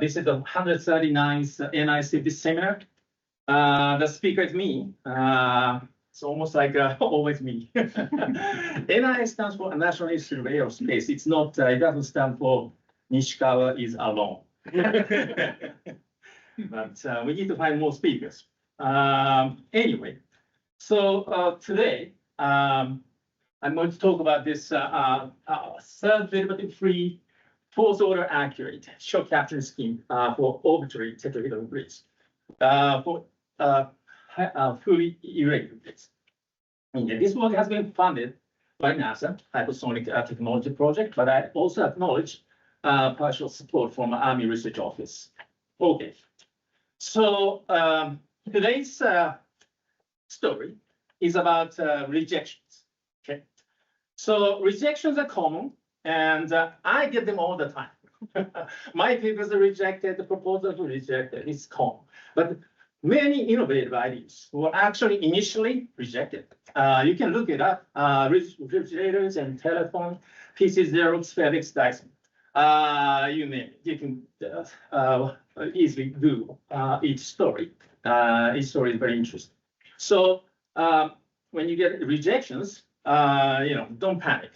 This is the 139th NIA CFD seminar. The speaker is me. It's almost like always me. NIA stands for National Institute of Aerospace. It's not. It doesn't stand for Nishikawa is alone. But we need to find more speakers. Anyway, so today I'm going to talk about this third-derivative-free, fourth-order accurate shock capturing scheme for arbitrary tetrahedral grids for fully irregular grids. Okay, this work has been funded by NASA Hypersonic Technology Project, but I also acknowledge partial support from Army Research Office. Okay, so today's story is about rejections. Okay, so rejections are common, and I get them all the time. My papers are rejected, the proposals are rejected. It's common, but many innovative ideas were actually initially rejected. You can look it up: refrigerators and telephone, PC, Xerox, FedEx, Dyson. You name it. You can easily Google each story. Each story is very interesting. So when you get rejections, don't panic.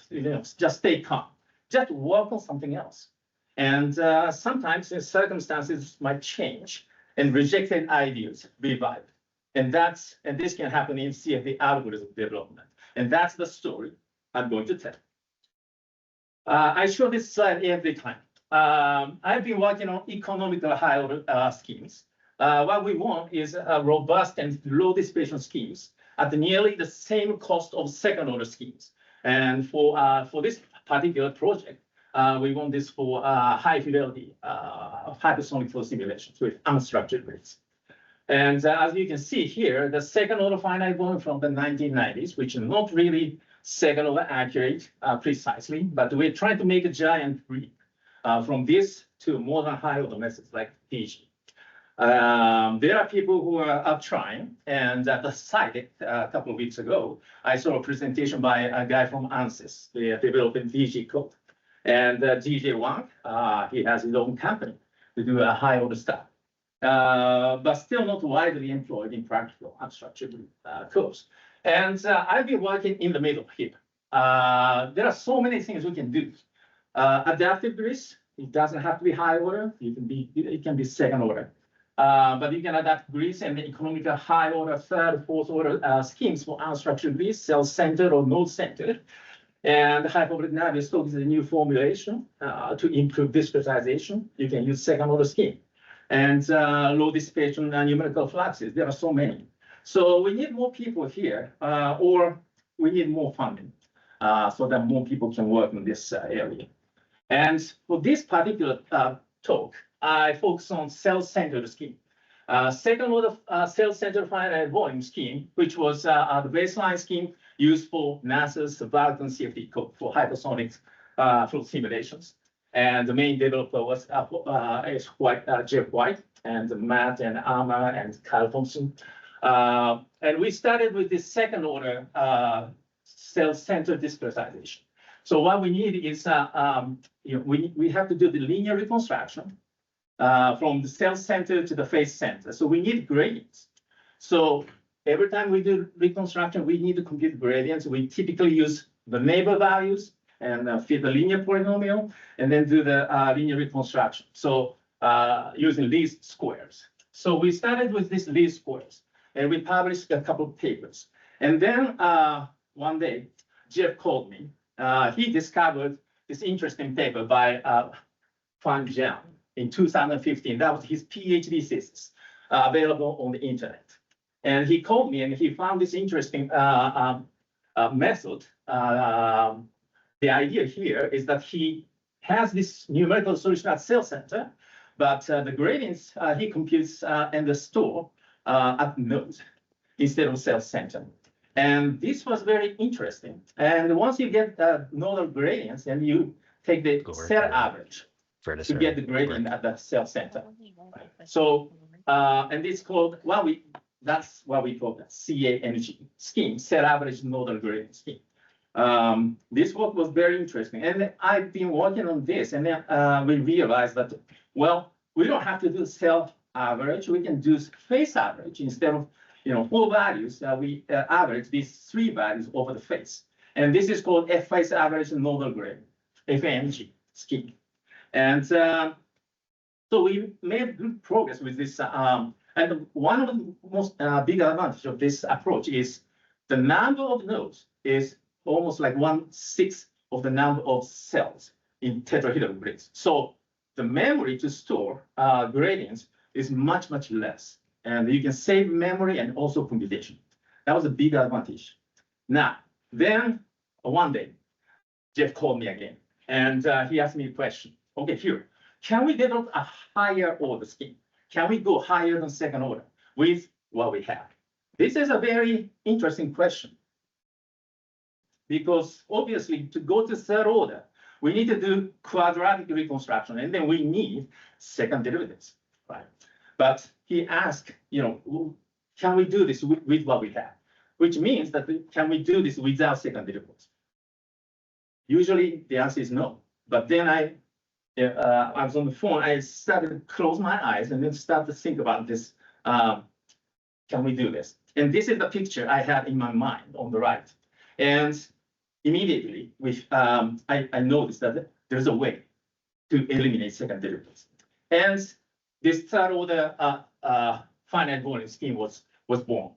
Just stay calm. Just work on something else. And sometimes the circumstances might change, and rejected ideas revive. And this can happen in CFD algorithm development. And that's the story I'm going to tell. I show this slide every time. I've been working on economical high-order schemes. What we want is robust and low dissipation schemes at nearly the same cost of second-order schemes. And for this particular project, we want this for high-fidelity hypersonic flow simulations with unstructured grids. And as you can see here, the second-order finite volume from the 1990s, which is not really second-order accurate precisely, but we're trying to make a giant leap from this to more than high-order methods like PG. There are people who are trying, and at the site a couple of weeks ago, I saw a presentation by a guy from ANSYS. They are developing PG code. And DJ Wang, he has his own company to do a high-order stuff, but still not widely employed in practical unstructured codes. And I've been working in the middle here. There are so many things we can do. Adaptive grids, it doesn't have to be high order. It can be second order. But you can adapt grids and the economical high order, third, fourth order schemes for unstructured grids, cell-centered or node-centered. And hyperbolic Navier-Stokes is a new formulation to improve discretization. You can use second order scheme. And low dissipation numerical fluxes. There are so many. So we need more people here, or we need more funding so that more people can work in this area. And for this particular talk, I focus on cell-centered scheme. Second order cell-centered finite volume scheme, which was the baseline scheme used for NASA's Vulcan CFD code for hypersonic flow simulations. And the main developer was Jeff White, and Matt and Amma and Kyle Thompson. And we started with this second order cell-centered discretization. So what we need is we have to do the linear reconstruction from the cell center to the face center. So we need gradients. So every time we do reconstruction, we need to compute gradients. We typically use the neighbor values and fit the linear polynomial, and then do the linear reconstruction. So using least squares. So we started with these least squares, and we published a couple of papers. And then one day, Jeff called me. He discovered this interesting paper by Fan Jiang in 2015. That was his PhD thesis, available on the internet. And he called me, and he found this interesting method. The idea here is that he has this numerical solution at cell center, but the gradients he computes and the store at node instead of cell center. And this was very interesting. And once you get nodal gradients, and you take the cell average to get the gradient at the cell center. So, and it's called that's what we call the CANG scheme, cell average nodal gradient scheme. This work was very interesting, and I've been working on this, and then we realized that, well, we don't have to do cell average. We can do face average instead of 4 values. We average these 3 values over the face, and this is called F face average nodal gradient, FAMG scheme. And so we made good progress with this. And one of the most big advantage of this approach is the number of nodes is almost like 1/6 of the number of cells in tetrahedral grids. So the memory to store gradients is much, much less. And you can save memory and also computation. That was a big advantage. Now, then one day, Jeff called me again, and he asked me a question. Okay, here, can we develop a higher order scheme? Can we go higher than second order with what we have? This is a very interesting question, because obviously to go to third order, we need to do quadratic reconstruction, and then we need second derivatives, right? But he asked, can we do this with what we have? Which means that can we do this without second derivatives? Usually the answer is no. But then I was on the phone, I started to close my eyes and then start to think about this. Can we do this? And this is the picture I had in my mind on the right. And immediately, I noticed that there's a way to eliminate second derivatives. And this third order finite volume scheme was born.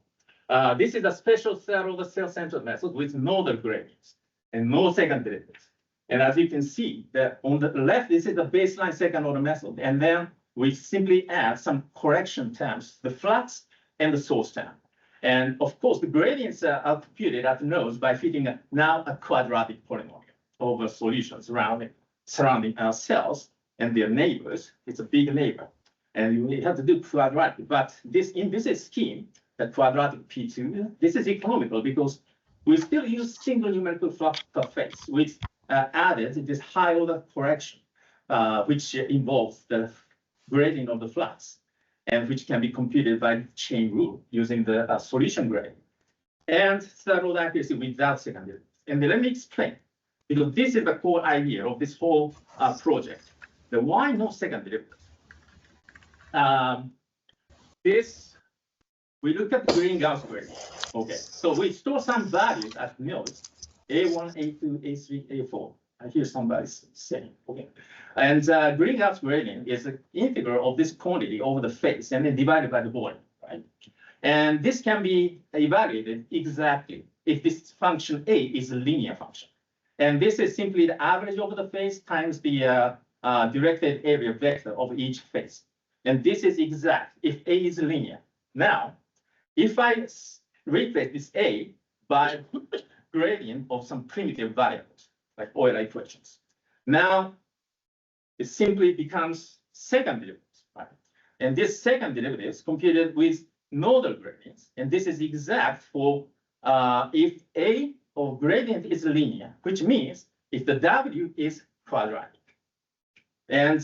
This is a special third order cell-centered method with nodal gradients and no second derivatives. And as you can see, that on the left, this is the baseline second order method. And then we simply add some correction terms, the flux and the source term. And of course, the gradients are computed at the nodes by fitting now a quadratic polynomial over solutions surrounding our cells and their neighbors. It's a big neighbor. And we have to do quadratic. But in this scheme, the quadratic P2, this is economical because we still use single numerical flux per phase, which added this high order correction, which involves the gradient of the flux, and which can be computed by chain rule using the solution gradient. And third order accuracy without second derivatives. And let me explain, because this is the core idea of this whole project. The why no second derivatives? We look at Green-Gauss gradient. Okay, so we store some values at nodes, A1, A2, A3, A4. I hear somebody saying, okay. And Green-Gauss gradient is the integral of this quantity over the face and then divided by the volume, right? And this can be evaluated exactly if this function A is a linear function. And this is simply the average over the face times the directed area vector of each face. And this is exact if A is linear. Now, if I replace this A by gradient of some primitive variables, like Euler equations, now it simply becomes second derivatives, right? And this second derivative is computed with nodal gradients. And this is exact for if A of gradient is linear, which means if the W is quadratic. And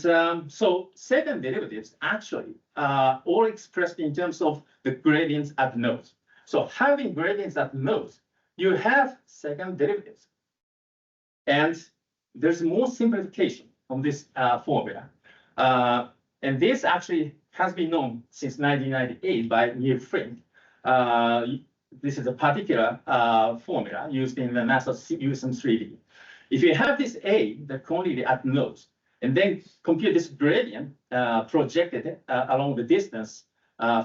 so second derivatives actually are all expressed in terms of the gradients at nodes. So having gradients at nodes, you have second derivatives. And there's more simplification on this formula. And this actually has been known since 1998 by Neil Frink. This is a particular formula used in the NASA USM3D. If you have this A, the quantity at nodes, and then compute this gradient projected along the distance,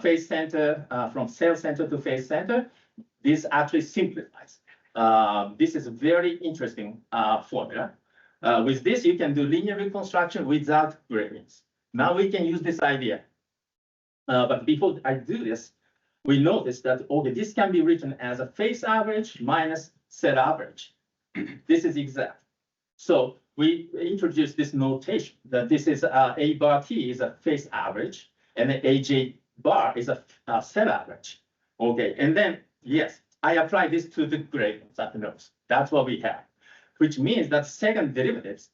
phase center from cell center to phase center, this actually simplifies. This is a very interesting formula. With this, you can do linear reconstruction without gradients. Now we can use this idea. But before I do this, we notice that, okay, this can be written as a phase average minus set average. This is exact. So we introduce this notation that this is A bar T is a phase average, and then AJ bar is a set average. Okay, and then, yes, I apply this to the gradients at the nodes. That's what we have, which means that second derivatives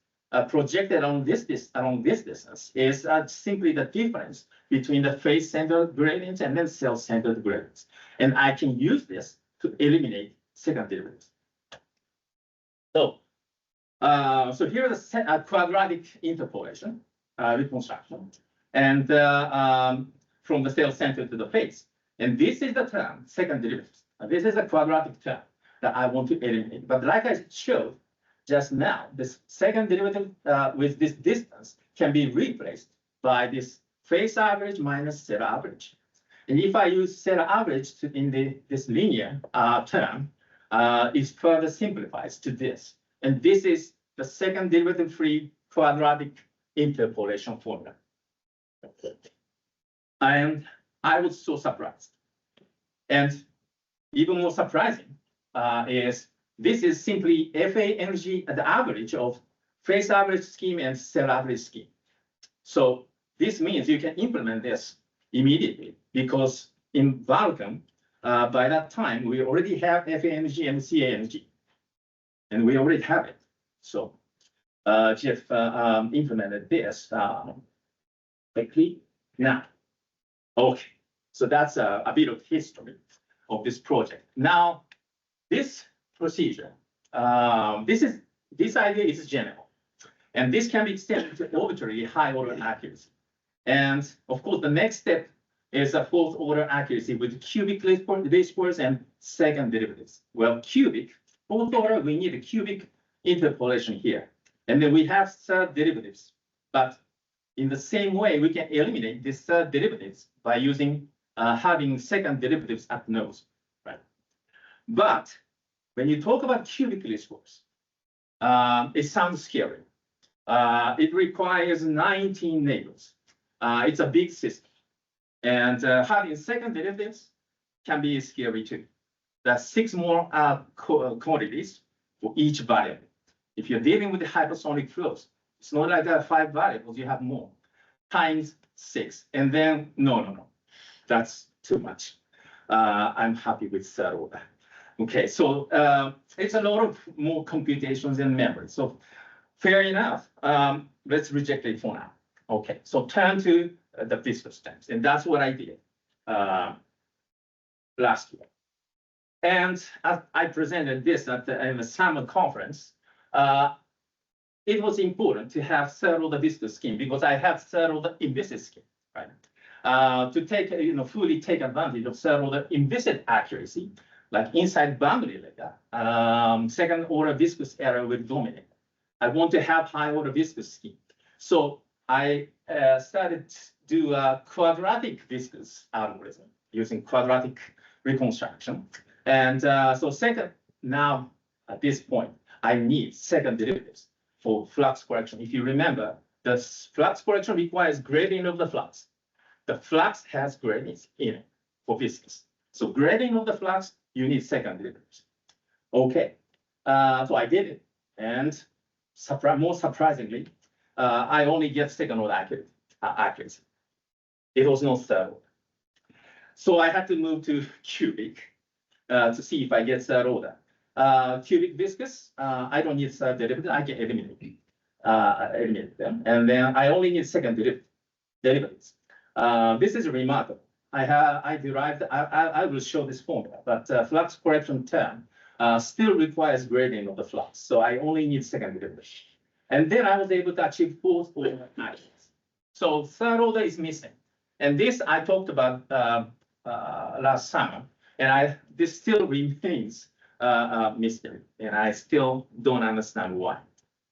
projected on this distance is simply the difference between the phase centered gradients and then cell centered gradients. And I can use this to eliminate second derivatives. So here is a quadratic interpolation reconstruction. and from the cell center to the face. And this is the term, second derivative. This is a quadratic term that I want to eliminate. But like I showed just now, this second derivative with this distance can be replaced by this face average minus set average. And if I use set average in this linear term, it further simplifies to this. And this is the second derivative-free quadratic interpolation formula. And I was so surprised. And even more surprising is this is simply FA energy at the average of face average scheme and cell average scheme. So this means you can implement this immediately because in vacuum, by that time, we already have FA energy and CA energy, and we already have it. So Jeff implemented this quickly now. Okay, so that's a bit of history of this project. Now, this procedure, this idea is general, and this can be extended to arbitrary high order accuracy. And of course, the next step is a 4th order accuracy with cubic least squares and second derivatives. Well, cubic, 4th order, we need a cubic interpolation here. And then we have third derivatives. But in the same way, we can eliminate these third derivatives by using having second derivatives at nose, right? But when you talk about cubic least squares, it sounds scary. It requires 19 neighbors. It's a big system. And having second derivatives can be scary too. There's 6 more quantities for each variable. If you're dealing with the hypersonic flows, it's not like 5 variables, you have more, times 6. And then, no, that's too much. I'm happy with third order. Okay, so it's a lot of more computations and memory. So fair enough, let's reject it for now. Okay, so turn to the viscous terms, and that's what I did last year. And I presented this at in the summer conference. It was important to have third order viscous scheme because I have third order inviscid scheme, right? To take fully take advantage of third order inviscid accuracy, like inside boundary layer, second order viscous error will dominate. I want to have high order viscous scheme. So I started to do a quadratic viscous algorithm using quadratic reconstruction. And so second, now at this point, I need second derivatives for flux correction. If you remember, the flux correction requires gradient of the flux. The flux has gradients in it for viscous. So gradient of the flux, you need second derivatives. Okay, so I did it. And more surprisingly, I only get second order accuracy. It was not third order. So I had to move to cubic to see if I get third order. Cubic viscous, I don't need third derivative, I can eliminate them. And then I only need second derivatives. This is remarkable. I will show this formula, but flux correction term still requires gradient of the flux. So I only need second derivative. And then I was able to achieve 4th order accuracy. So third order is missing. And this I talked about last summer, and this still remains a mystery, and I still don't understand why.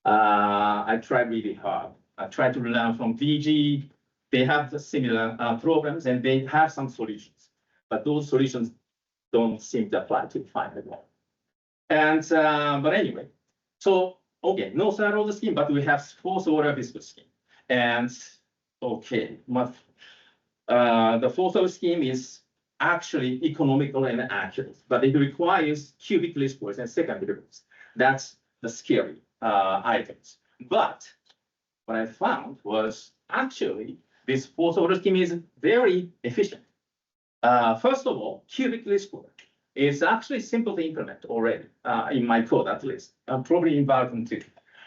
I tried really hard. I tried to learn from VG. They have the similar problems, and they have some solutions, but those solutions don't seem to apply to final one. And but anyway, so okay, no third order scheme, but we have 4th order viscous scheme. And okay, the 4th order scheme is actually economical and accurate, but it requires cubic least squares and second derivatives. That's the scary items. But what I found was actually this 4th order scheme is very efficient. First of all, cubic least square is actually simple to implement already in my code, at least, probably in Vulkan too,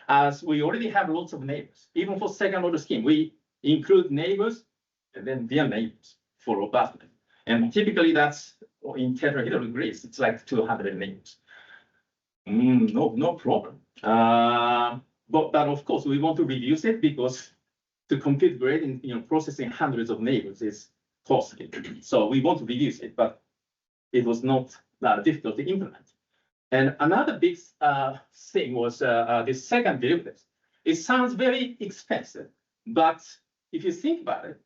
as we already have lots of neighbors. Even for second order scheme, we include neighbors and then their neighbors for robustness. And typically that's in tetrahedral grids, it's like 200 neighbors. No problem. But of course, we want to reduce it because to compute gradient, processing hundreds of neighbors is costly. So we want to reduce it, but it was not difficult to implement. And another big thing was the second derivative. It sounds very expensive, but if you think about it,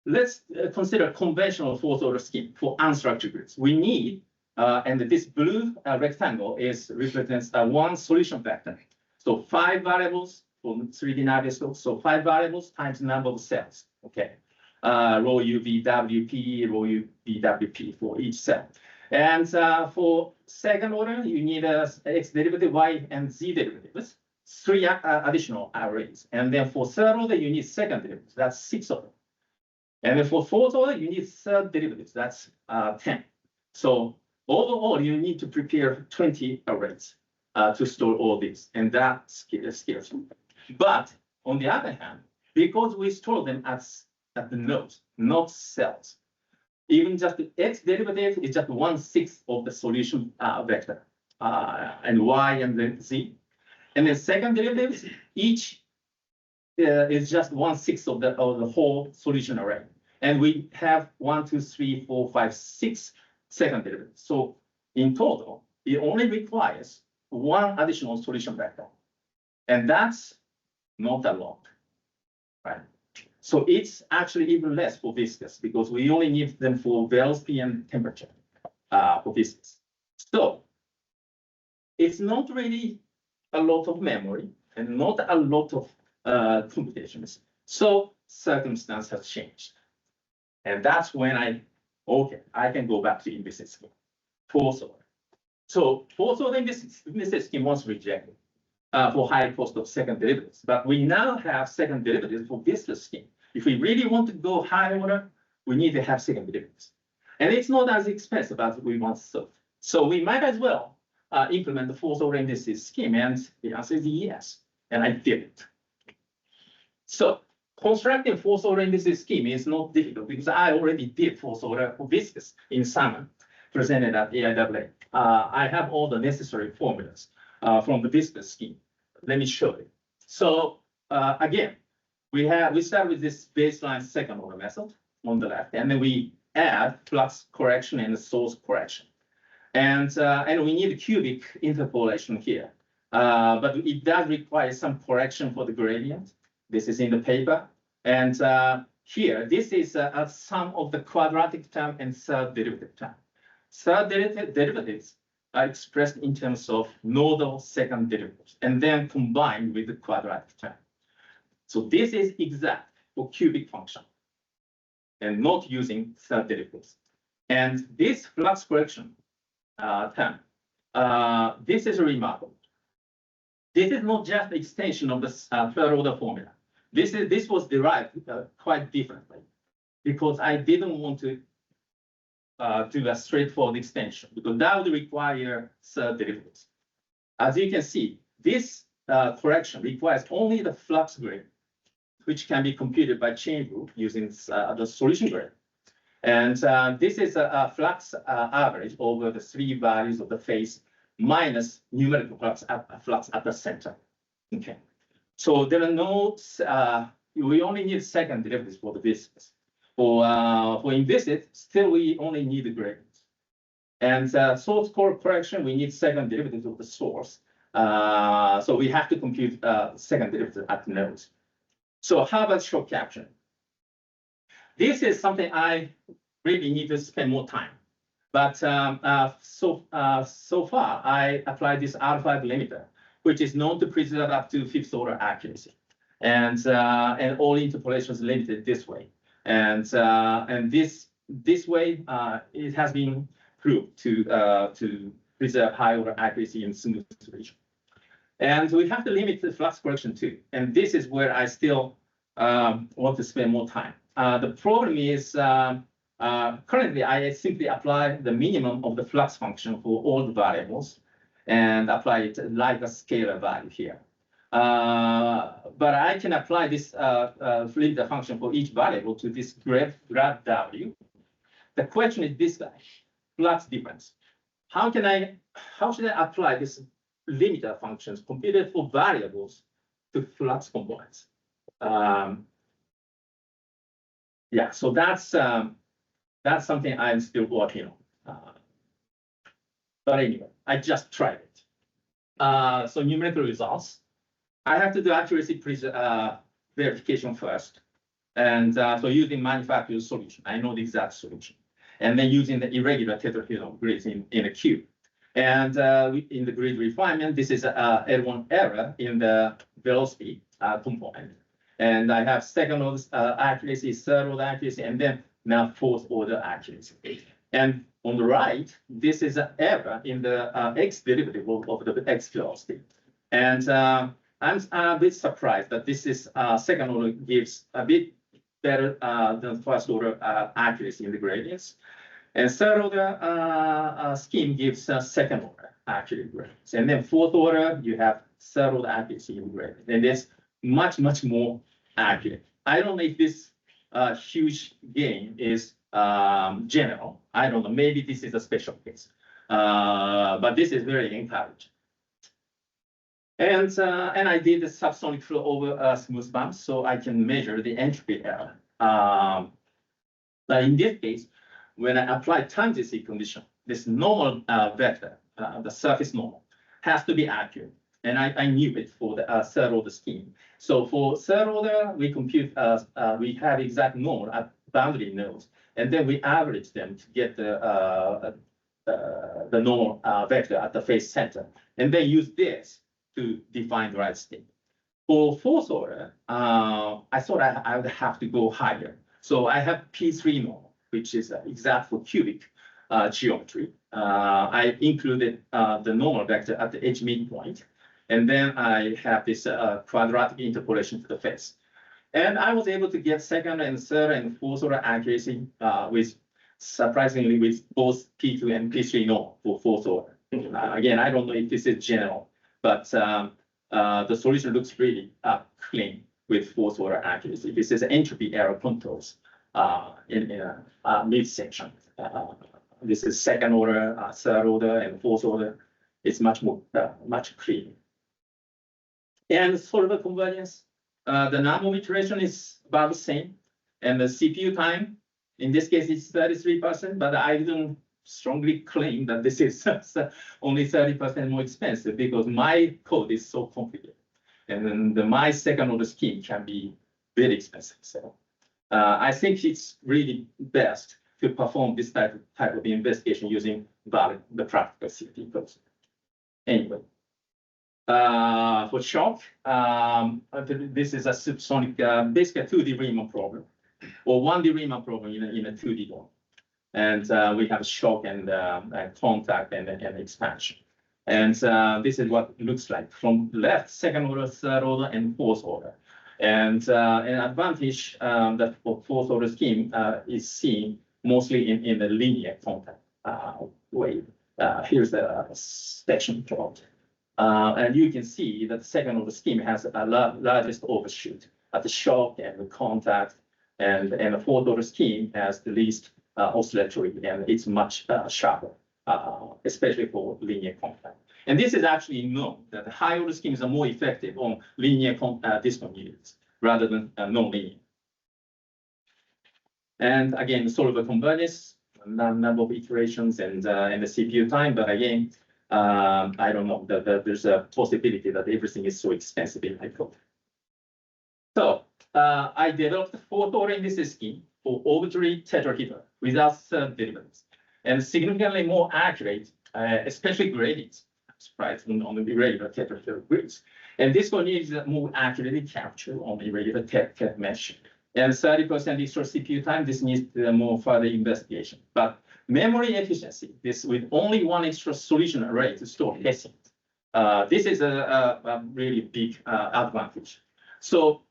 let's consider a conventional fourth order scheme for unstructured grids. We need, and this blue rectangle represents one solution vector. So 5 variables for 3D Navier, so 5 variables times the number of cells. Okay, rho u v w p, rho u v w p for each cell. And for second order, you need x derivative, y, and z derivatives, 3 additional arrays. And then for third order, you need second derivatives, that's 6 of them. And then for fourth order, you need third derivatives, that's 10. So overall, you need to prepare 20 arrays to store all these, and that scares me. But on the other hand, because we store them at the nodes, not cells, even just the x derivative is just 1/6 of the solution vector, and y and then z. And then second derivatives, each is just 1/6 of the whole solution array. And we have 1, 2, 3, 4, 5, 6 second derivatives. So in total, it only requires one additional solution vector. And that's not a lot, right? So it's actually even less for viscous because we only need them for velocity and temperature for viscous. So it's not really a lot of memory and not a lot of computations. So circumstance has changed. And that's when I can go back to inviscid scheme, fourth order. So fourth order inviscid scheme was rejected for high cost of second derivatives. But we now have second derivatives for viscous scheme. If we really want to go high order, we need to have second derivatives. And it's not as expensive as we once thought. So we might as well implement the fourth order inviscid scheme. And the answer is yes. And I did it. So constructing fourth order inviscid scheme is not difficult because I already did fourth order for viscous in summer, presented at AIAA. I have all the necessary formulas from the viscous scheme. Let me show you. So again, we start with this baseline second order method on the left, and then we add flux correction and source correction. And we need cubic interpolation here. But it does require some correction for the gradient. This is in the paper. And here, this is a sum of the quadratic term and third derivative term. Third derivatives are expressed in terms of nodal second derivatives and then combined with the quadratic term. So this is exact for cubic function and not using third derivatives. And this flux correction term, this is remarkable. This is not just the extension of the third order formula. This was derived quite differently because I didn't want to do a straightforward extension because that would require third derivatives. As you can see, this correction requires only the flux gradient, which can be computed by chain rule using the solution gradient. And this is a flux average over the 3 values of the phase minus numerical flux at the center. Okay. So there are no, we only need second derivatives for the viscous. For inviscid, still we only need the gradients. And source correction, we need second derivatives of the source. So we have to compute second derivative at the nodes. So how about shock capturing? This is something I really need to spend more time. But so far, I applied this R5 limiter, which is known to preserve up to 5th order accuracy. And all interpolations limited this way. And this way, it has been proved to preserve high order accuracy in smooth region. And we have to limit the flux correction too. And this is where I still want to spend more time. The problem is currently I simply apply the minimum of the flux function for all the variables and apply it like a scalar value here. But I can apply this limiter function for each variable to this grad W. The question is this guy, flux difference. How should I apply this limiter functions computed for variables to flux components? Yeah, so that's something I'm still working on. But anyway, I just tried it. So numerical results. I have to do accuracy verification first. And so using manufactured solution, I know the exact solution. And then using the irregular tetrahedral grids in a cube. And in the grid refinement, this is L1 error in the velocity component. And I have second order accuracy, third order accuracy, and then now fourth order accuracy. And on the right, this is an error in the x derivative of the x velocity. And I'm a bit surprised that this is second order gives a bit better than first order accuracy in the gradients. And third order scheme gives second order accuracy gradients. And then fourth order, you have third order accuracy in the gradients. And it's much, much more accurate. I don't know if this huge gain is general. I don't know, maybe this is a special case. But this is very encouraging. And I did the subsonic flow over smooth bumps so I can measure the entropy error. But in this case, when I apply tangency condition, this normal vector, the surface normal, has to be accurate. And I knew it for the third order scheme. So for third order, we compute, we have exact normal at boundary nodes, and then we average them to get the normal vector at the phase center, and then use this to define the right state. For fourth order, I thought I would have to go higher. So I have P3 normal, which is exact for cubic geometry. I included the normal vector at the edge midpoint. And then I have this quadratic interpolation to the face. And I was able to get second and third and fourth order accuracy with surprisingly with both P2 and P3 normal for fourth order. Again, I don't know if this is general, but the solution looks really clean with fourth order accuracy. This is entropy error controls in a midsection. This is second order, third order, and fourth order. It's much more much cleaner. And solver convergence, the number of iteration is about the same. And the CPU time, in this case, it's 33%, but I didn't strongly claim that this is only 30% more expensive because my code is so complicated. And then my second order scheme can be very expensive. So I think it's really best to perform this type of investigation using the practical CFD codes. Anyway. For shock, this is a subsonic, basically a 2D Riemann problem, or 1D Riemann problem in a 2D form. And we have shock and contact and expansion. And this is what it looks like from left, second order, third order, and fourth order. And an advantage that for fourth order scheme is seen mostly in the linear contact way. Here's the section plot. And you can see that the second order scheme has a largest overshoot at the shock and the contact, and the fourth order scheme has the least oscillatory, and it's much sharper, especially for linear contact. And this is actually known that the high order schemes are more effective on linear discontinuities rather than non-linear. And again, the solver convergence, number of iterations and the CPU time, but again, I don't know that there's a possibility that everything is so expensive in my code. So I developed the fourth order in this scheme for arbitrary tetrahedral without third derivatives, and significantly more accurate, especially gradients, surprisingly on the irregular tetrahedral grids. And this one needs more accurately captured on the irregular tet mesh. And 30% extra CPU time, this needs more further investigation. But memory efficiency, this with only one extra solution array to store Hessian. This is a really big advantage. So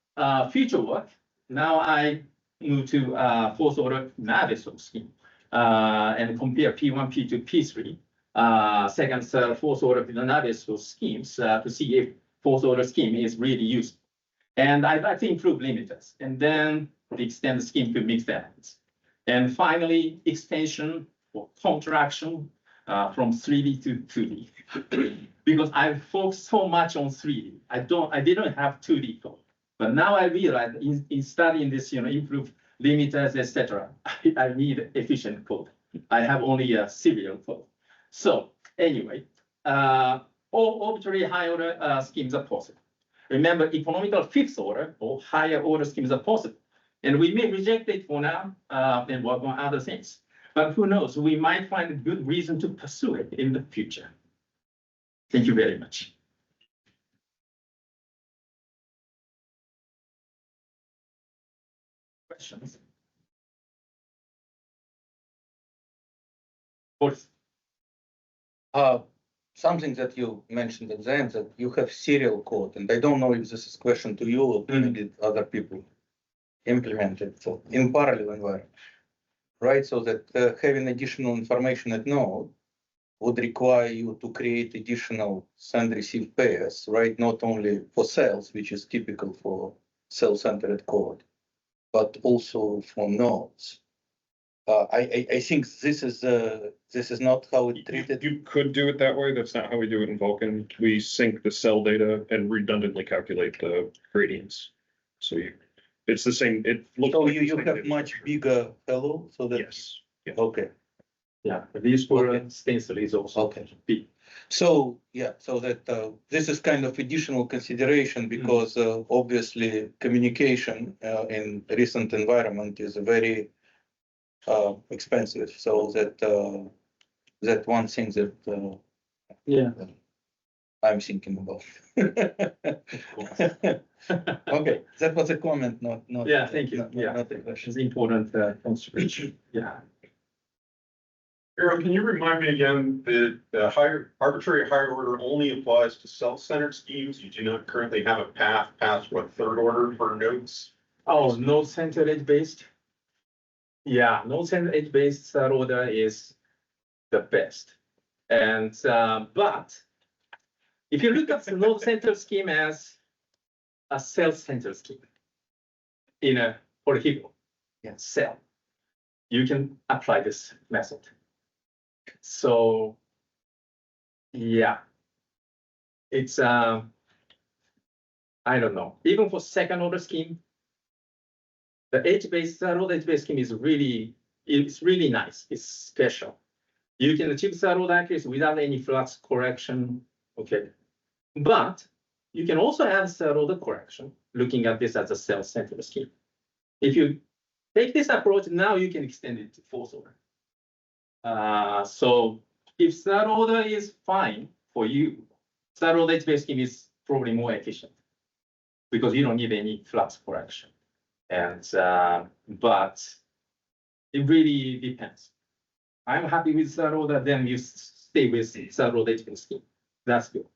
future work, now I move to fourth order Navier scheme and compare P1, P2, P3, second, third, fourth order Navier schemes to see if fourth order scheme is really useful. And I like to improve limiters and then extend the scheme to mixed elements. And finally, extension or contraction from 3D to 2D. Because I focused so much on 3D. I didn't have 2D code. But now I realize in studying this, improve limiters, etc., I need efficient code. I have only a serial code. So anyway, all arbitrary high order schemes are possible. Remember, economical 5th order or higher order schemes are possible. And we may reject it for now and work on other things. But who knows, we might find a good reason to pursue it in the future. Thank you very much. Questions? Boris. Something that you mentioned at the end, that you have serial code, and I don't know if this is a question to you or maybe other people implement it in parallel environment, right? So that having additional information at node would require you to create additional send-receive pairs, right? Not only for cells, which is typical for cell-centered code, but also for nodes. I think this is not how it treated. You could do it that way. That's not how we do it in Vulkan. We sync the cell data and redundantly calculate the gradients. So it's the same. It looks. So like you have much bigger fellow, so that yes. Yeah. Okay. Yeah, these for stencil is also Okay. big. So yeah, so that this is kind of additional consideration because obviously communication in recent environment is very expensive. So that one thing that Yeah. I'm thinking about. Okay, that was a comment, not Yeah, thank you. Yeah, not a question. it's important consideration. Yeah. Hiro, can you remind me again that the arbitrary higher order only applies to self-centered schemes? You do not currently have a path past what 3rd order for nodes? Oh, node center edge based. Yeah, node center edge based third order is the best. And but if you look at the node center scheme as a cell center scheme in a polyhedral cell, you can apply this method. So yeah, it's I don't know. Even for second order scheme, the edge-based third order edge-based scheme is really nice. It's special. You can achieve third order accuracy without any flux correction. Okay, but you can also have third order correction. Looking at this as a cell-centered scheme. If you take this approach, now you can extend it to 4th order. So if third order is fine for you, third order edge-based scheme is probably more efficient because you don't need any flux correction. And but it really depends. I'm happy with third order, then you stay with third order edge-based scheme. That's good.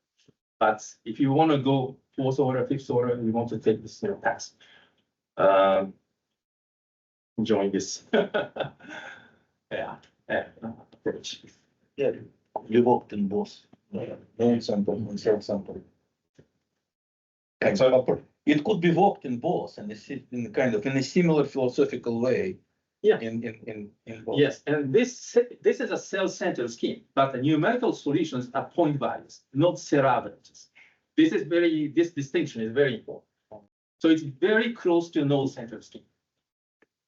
But if you want to go 4th order, 5th order, you want to take this path. Join this. Yeah. Approach. Yeah, you worked in both node sample and cell sample. It could be worked in both, and in kind of in a similar philosophical way. Yeah. In both. Yes, and this is a cell-centered scheme, but the numerical solutions are point values, not cell averages. This distinction is very important. So it's very close to node-centered scheme.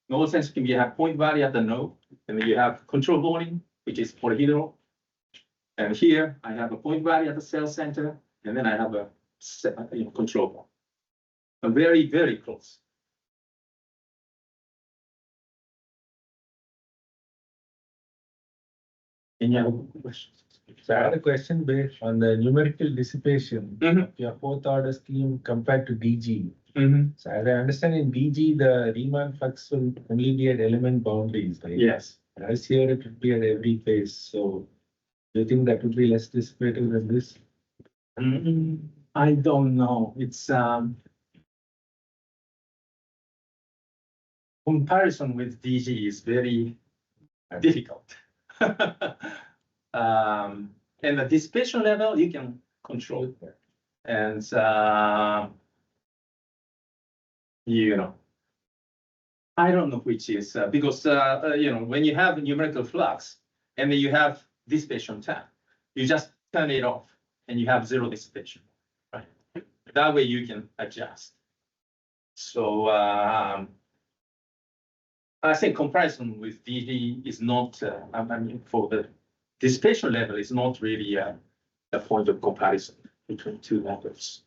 Node-centered scheme, you have point value at the node, and then you have control volume, which is polyhedral. And here I have a point value at the cell center, and then I have a control volume. Very, very close. Any other questions? So I had a question based on the numerical dissipation of your 4th order scheme compared to DG. So as I understand in DG, the Riemann flux will only be at element boundaries, right? Yes. As here it would be at every phase. So do you think that would be less dissipative than this? I don't know. It's comparison with DG is very difficult. And the dissipation level you can control it. And I don't know which is because when you have numerical flux and then you have dissipation time, you just turn it off and you have zero dissipation, right? That way you can adjust. So I think comparison with DG is not, I mean, for the dissipation level is not really a point of comparison between two methods.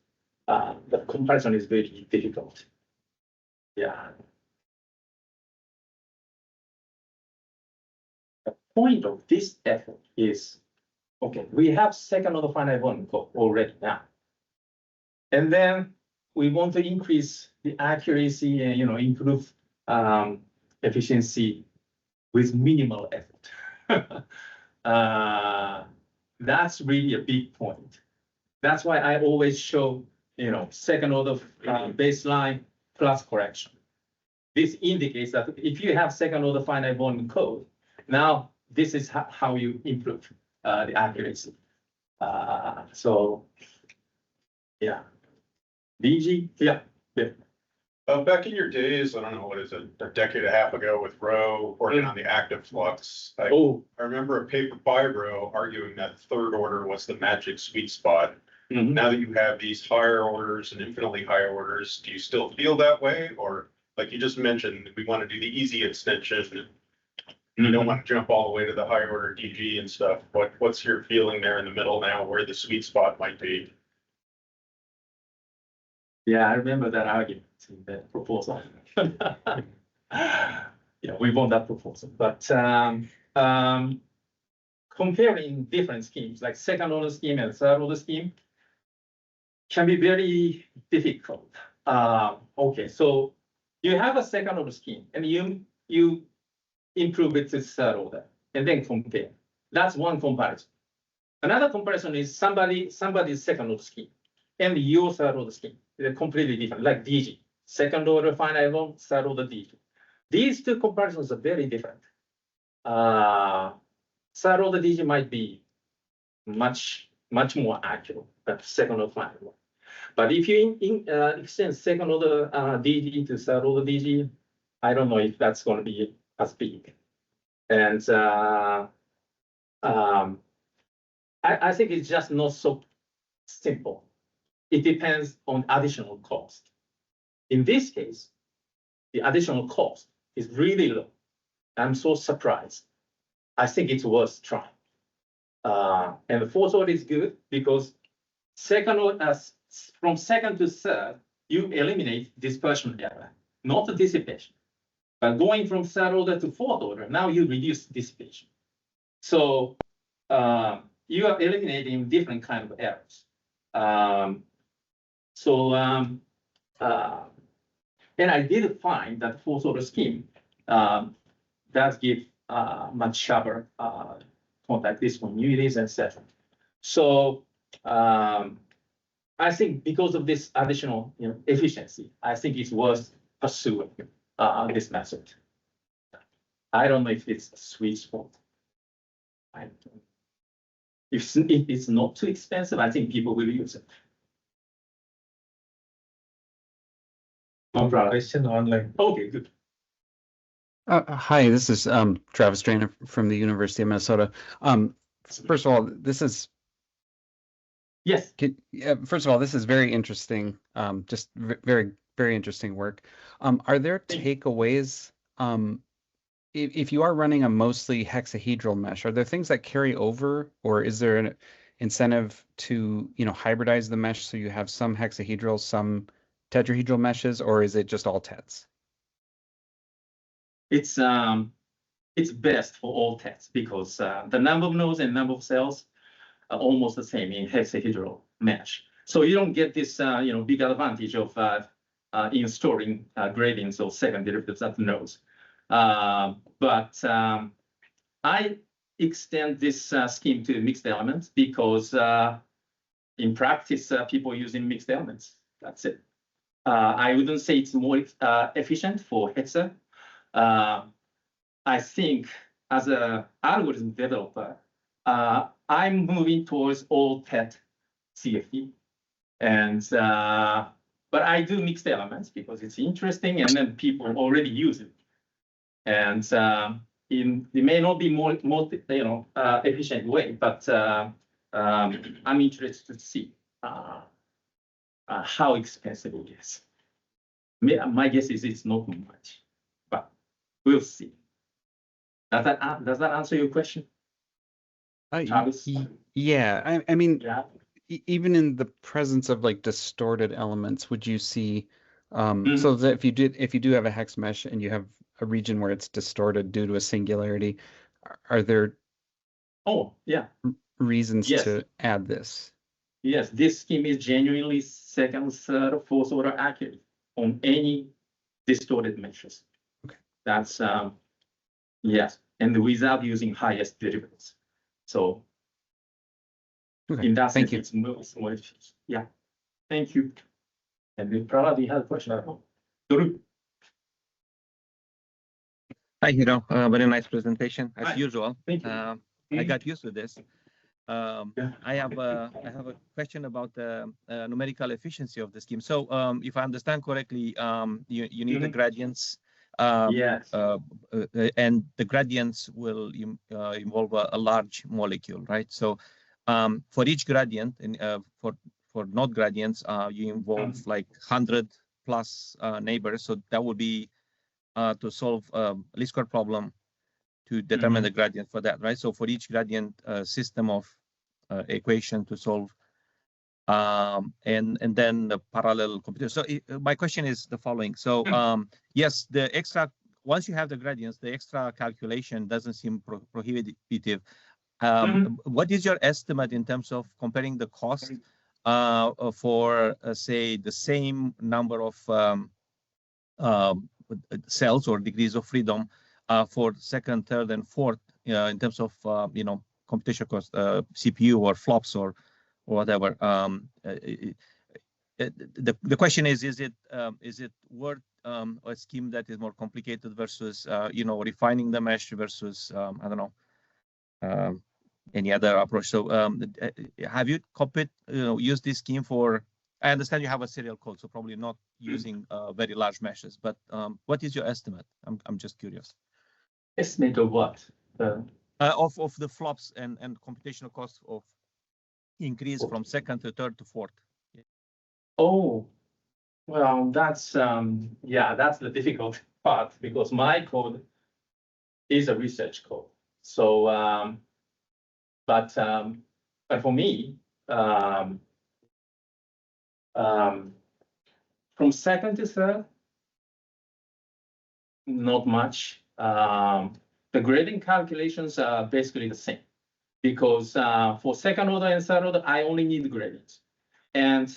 The comparison is very difficult. Yeah. The point of this effort is, okay, we have second order finite volume code already now. And then we want to increase the accuracy and, improve efficiency with minimal effort. That's really a big point. That's why I always show, second order baseline plus correction. This indicates that if you have second order finite volume code, now this is how you improve the accuracy. So, yeah. DG, yeah. Back in your days, I don't know, what is it, a decade and a half ago with Rowe working on the active flux. I remember a paper by Rowe arguing that third order was the magic sweet spot. Now that you have these higher orders and infinitely higher orders, do you still feel that way? Or like you just mentioned, we want to do the easy extension. You don't want to jump all the way to the higher order DG and stuff. What's your feeling there in the middle now where the sweet spot might be? Yeah, I remember that argument in the proposal. Yeah, we won that proposal, but comparing different schemes like second order scheme and third order scheme can be very difficult. Okay, so you have a second order scheme and you improve it to third order and then compare. That's one comparison. Another comparison is somebody's second order scheme and your third order scheme. They're completely different, like DG, second order finite volume, third order DG. These two comparisons are very different. Third order DG might be much more accurate than second order finite volume. But if you extend second order DG to third order DG, I don't know if that's going to be as big. And I think it's just not so simple. It depends on additional cost. In this case, the additional cost is really low. I'm so surprised. I think it's worth trying. And the fourth order is good because from second to third, you eliminate dispersion error, not the dissipation. But going from third order to fourth order, now you reduce dissipation. So you are eliminating different kind of errors. And I did find that fourth order scheme does give much sharper contact discontinuities, etc. So I think because of this additional efficiency, I think it's worth pursuing this method. I don't know if it's a sweet spot. If it's not too expensive, I think people will use it. Question online. Okay, good. Hi, this is Travis Drainer from the University of Minnesota. First of all, this is yes. First of all, this is very interesting. Just very, very interesting work. Are there takeaways? If you are running a mostly hexahedral mesh, are there things that carry over, or is there an incentive to hybridize the mesh so you have some hexahedral, some tetrahedral meshes, or is it just all tets? It's best for all tets because the number of nodes and number of cells are almost the same in hexahedral mesh. So you don't get this big advantage of in storing gradients or second derivatives at the nodes. But I extend this scheme to mixed elements because in practice people using mixed elements. That's it. I wouldn't say it's more efficient for hexa. I think as an algorithm developer, I'm moving towards all TET CFD. And but I do mixed elements because it's interesting and then people already use it. And it may not be more efficient way, but I'm interested to see how expensive it is. My guess is it's not much, but we'll see. Does that answer your question? Travis? Yeah, I mean, Yeah. even in the presence of like distorted elements, would you see so that if you do have a hex mesh and you have a region where it's distorted due to a singularity, are there reasons Yes. to add this? Yes, this scheme is genuinely second, third, fourth order accurate on any distorted meshes. Okay. That's yes, and without using highest derivatives. So Okay, in that thank sense, you. it's more efficient. Yeah, thank you. And we probably have a question. Doru? Hi, Hiro. Very nice presentation as Hi. usual. Thank you. I got used to this. Yeah. I have a question about the numerical efficiency of the scheme. So if I understand correctly, you need the gradients. Yes. And the gradients will involve a large molecule, right? So for each gradient, and for node gradients, you involve like 100 plus neighbors. So that would be to solve a least square problem to determine the gradient for that, right? So for each gradient system of equation to solve, and then the parallel computer. So my question is the following. So yes, the extra, once you have the gradients, the extra calculation doesn't seem prohibitive. What is your estimate in terms of comparing the cost for say the same number of cells or degrees of freedom for second, third, and fourth in terms of computation cost, CPU or flops or whatever. The question is it worth a scheme that is more complicated versus refining the mesh versus I don't know any other approach? So have you used this scheme for? I understand you have a serial code, so probably not using very large meshes. But what is your estimate? I'm just curious. Estimate of what? Of the flops and computational cost of increase from second to third to fourth. Oh, well, that's that's the difficult part because my code is a research code. So, but for me, from second to third, not much. The grading calculations are basically the same because for second order and third order, I only need the gradients. And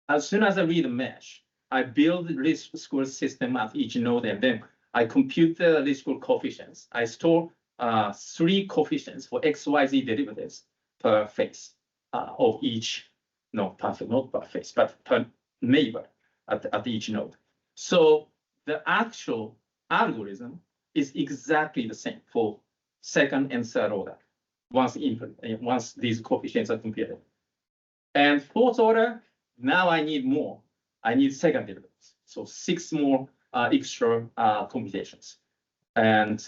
as soon as I read the mesh, I build the least square system at each node, and then I compute the least square coefficients. I store 3 coefficients for XYZ derivatives per phase of each, not per phase, but per neighbor at each node. So the actual algorithm is exactly the same for second and third order once these coefficients are computed. And fourth order, now I need more. I need second derivatives. So 6 more extra computations. And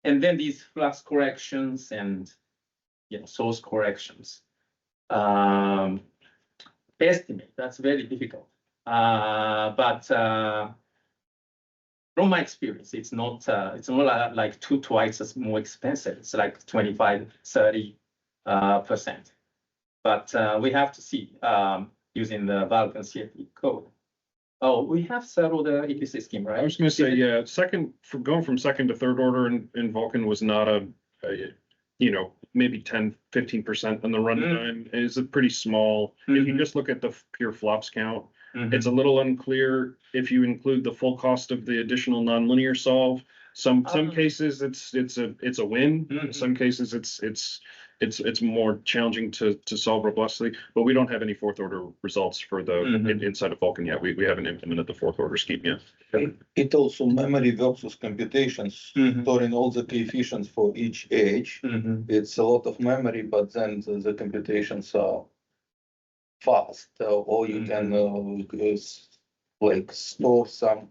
and then these flux corrections and source corrections. Estimate, that's very difficult. But from my experience, it's not like twice as more expensive. It's like 25–30%. But we have to see using the Vulkan CFD code. Oh, we have several the EPC scheme, right? I was going to say, yeah, going from second to third order in Vulkan was not a maybe 10–15% on the runtime. Is a pretty small. If you just look at the pure flops count, it's a little unclear if you include the full cost of the additional nonlinear solve. Some cases it's a win. In some cases it's more challenging to solve robustly. But we don't have any fourth order results for the inside of Vulkan yet. We haven't implemented the fourth order scheme yet. It also memory versus computations, storing all the coefficients for each age. It's a lot of memory, but then the computations are fast, or you can like store some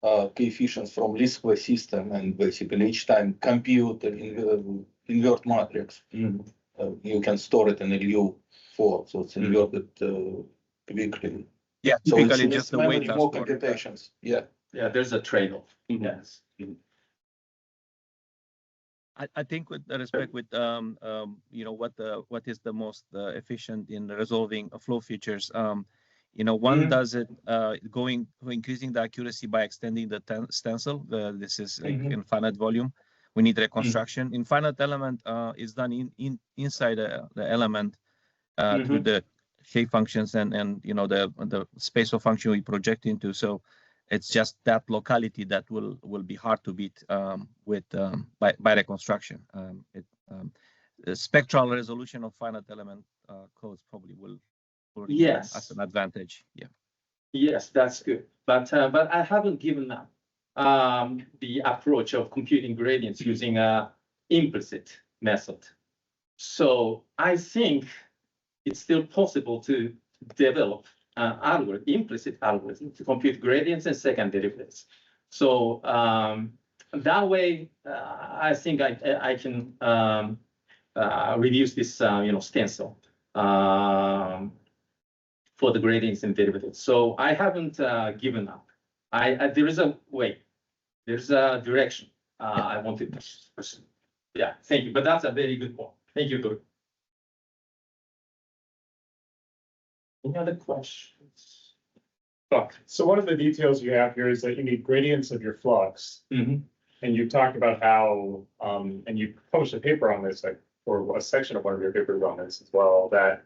coefficients from least square system and basically each time compute an invert matrix. You can store it in a LU form, so it's inverted quickly. Yeah, So typically it's just the less weight memory, are more stored. computations. Yeah. Yeah, there's a trade-off. Yes. I think with respect with you know what is the most efficient in resolving flow features. You know, one does it increasing the accuracy by extending the stencil. This is like in finite volume. We need reconstruction. In finite element is done inside the element through the shape functions and you know the spatial function we project into. So it's just that locality that will be hard to beat by reconstruction. The spectral resolution of finite element codes probably will Yes. as an advantage. Yeah. Yes, that's good. But I haven't given up the approach of computing gradients using a implicit method. So I think it's still possible to develop an algorithm, implicit algorithm to compute gradients and second derivatives. So that way, I think I can reduce this stencil for the gradients and derivatives. So I haven't given up. There is a way, there's a direction I wanted to pursue. Yeah, thank you. But that's a very good point. Thank you, Guru. Any other questions? So one of the details you have here is that you need gradients of your flux. Mhm. And you talked about how, and you published a paper on this, like, or a section of one of your papers on this as well, that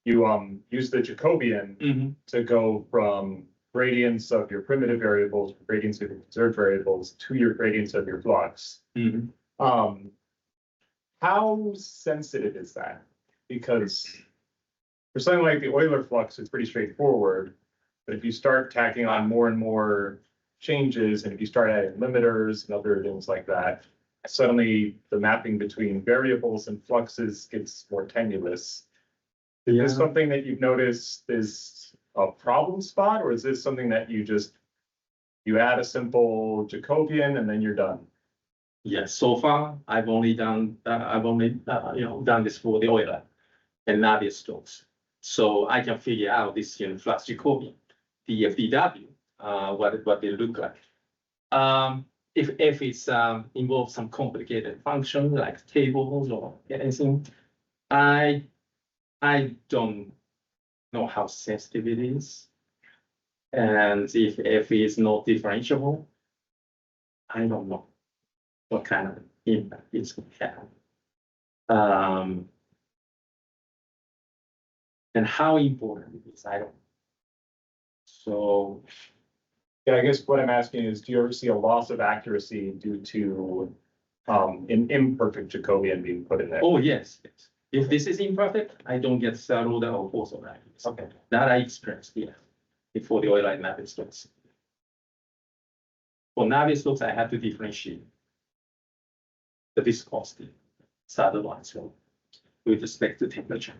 you use the Jacobian to go from gradients of your primitive variables, gradients of your observed variables to your gradients of your flux. How sensitive is that? Because for something like the Euler flux, it's pretty straightforward. But if you start tacking on more and more changes, and if you start adding limiters and other things like that, suddenly the mapping between variables and fluxes gets more tenuous. Is this something that you've noticed is a problem spot, or is this something that you add a simple Jacobian and then you're done? Yes, so far I've only done done this for the Euler and Navier-Stokes. So I can figure out this flux Jacobian, the FDW, what they look like. If it's involves some complicated function like tables or anything, I don't know how sensitive it is. And if F is not differentiable, I don't know what kind of impact it's going to have. And how important it is, I don't know. So, yeah, I guess what I'm asking is, do you ever see a loss of accuracy due to an imperfect Jacobian being put in there? oh, yes. If this is imperfect, I don't get Nodal or Poisson values. Okay. That I experienced, yeah, before the Euler and Navier-Stokes. For Navier-Stokes, I had to differentiate the viscosity, third one, so with respect to temperature.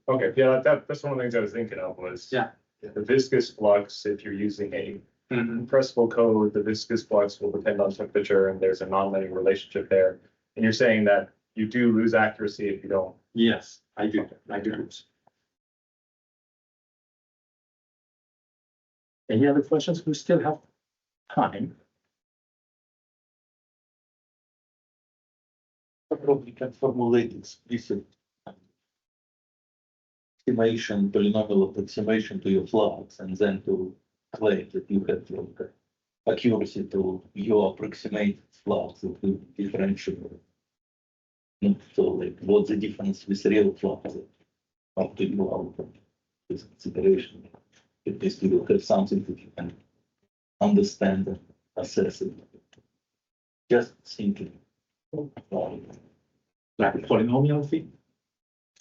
Okay, yeah, that's one of the things I was thinking of was the viscous flux. If you're using a compressible code, the viscous flux will depend on temperature, and there's a nonlinear relationship there. And you're saying that you do lose accuracy if you don't. Yes, I do. I do lose. Any other questions? We still have time. Probably can formulate explicit estimation, polynomial approximation to your flux, and then to claim that you have like accuracy to your approximate flux that will be differentiable. So, like, what's the difference with real flux? Up to you out of this consideration. At least you will have something that you can understand and assess it. Just thinking. Like a polynomial thing.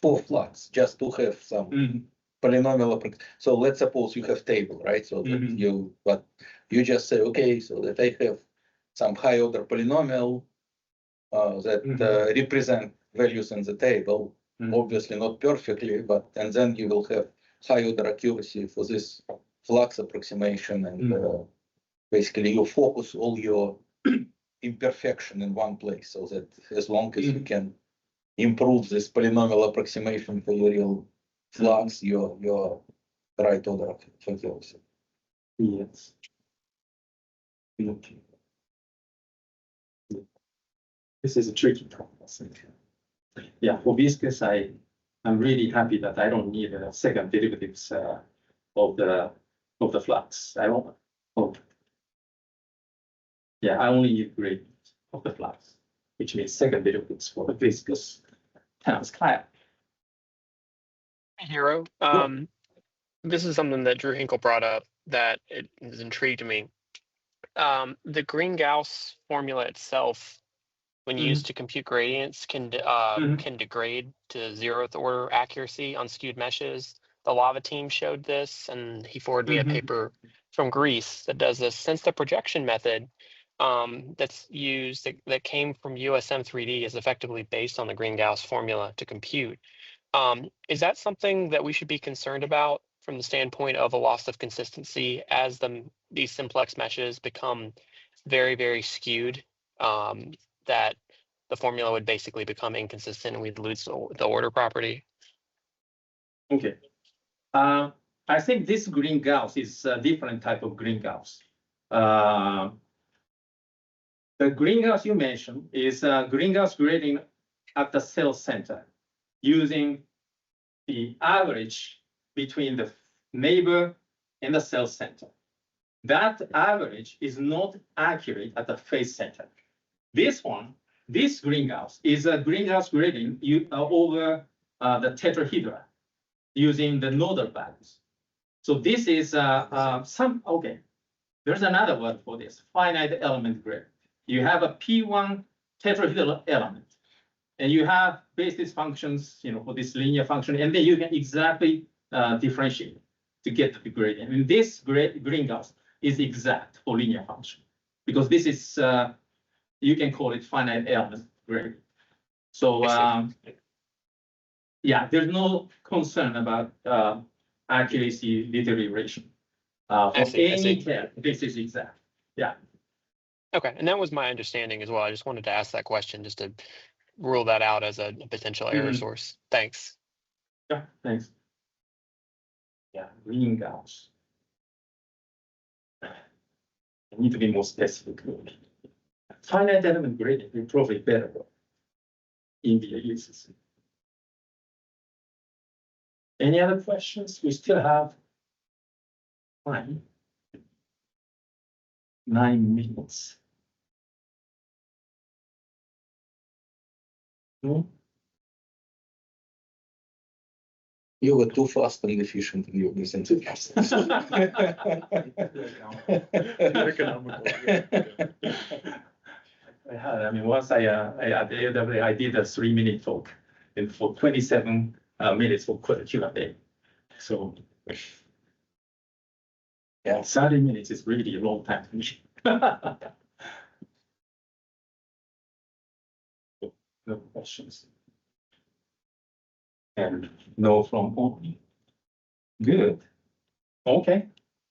For flux, just to have some polynomial approximation. So let's suppose you have table, right? So that but you just say, okay, so that I have some high order polynomial that represent values in the table, obviously not perfectly, but and then you will have high order accuracy for this flux approximation, and basically you focus all your imperfection in one place, so that as long as you can improve this polynomial approximation for your real flux, your right order for those. Yes. This is a tricky problem, I think. Yeah, for Viscous, I'm really happy that I don't need a second derivatives of the flux. I don't. Oh. Yeah, I only need gradient of the flux, which means second derivatives for the Viscous times Cloud. Hiro, this is something that Drew Hinkle brought up that it has intrigued me. The Green-Gauss formula itself, when used to compute gradients, can degrade to 0th order accuracy on skewed meshes. The Lava team showed this, and he forwarded me a paper from Greece that does this. Since the projection method that's used that came from USM 3D is effectively based on the Green-Gauss formula to compute. Is that something that we should be concerned about from the standpoint of a loss of consistency as these simplex meshes become very, very skewed, that the formula would basically become inconsistent and we'd lose the order property? Okay. I think this Green-Gauss is a different type of Green-Gauss. The Green-Gauss you mentioned is Green-Gauss grading at the cell center using the average between the neighbor and the cell center. That average is not accurate at the phase center. This Green-Gauss is a Green-Gauss grading over the tetrahedral using the nodal values. So this is there's another word for this, finite element gradient. You have a P1 tetrahedral element, and you have basis functions, for this linear function, and then you can exactly differentiate to get the gradient. And this Green-Gauss is exact for linear function because this is you can call it finite element gradient. So yeah, there's no concern about accuracy deterioration. For any test, this is exact. Yeah. Okay, and that was my understanding as well. I just wanted to ask that question just to rule that out as a potential error source. Thanks. Yeah, thanks. Yeah, Green-Gauss. I need to be more specific. Finite element gradient is probably better in the uses. Any other questions? We still have time. 9 minutes. No? You were too fast and efficient in your presentations. Economical. I mean, once at the AW, I did a 3-minute talk, and for 27 minutes for Q&A. So, yeah, 30 minutes is really a long time for me. No questions. And no from home. Good. Okay.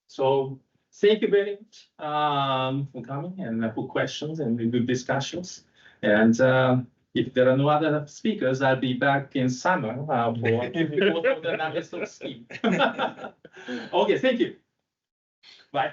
So thank you very much for coming and for questions and the good discussions. And if there are no other speakers, I'll be back in summer for the Nagasaki scheme. Okay, thank you. Bye.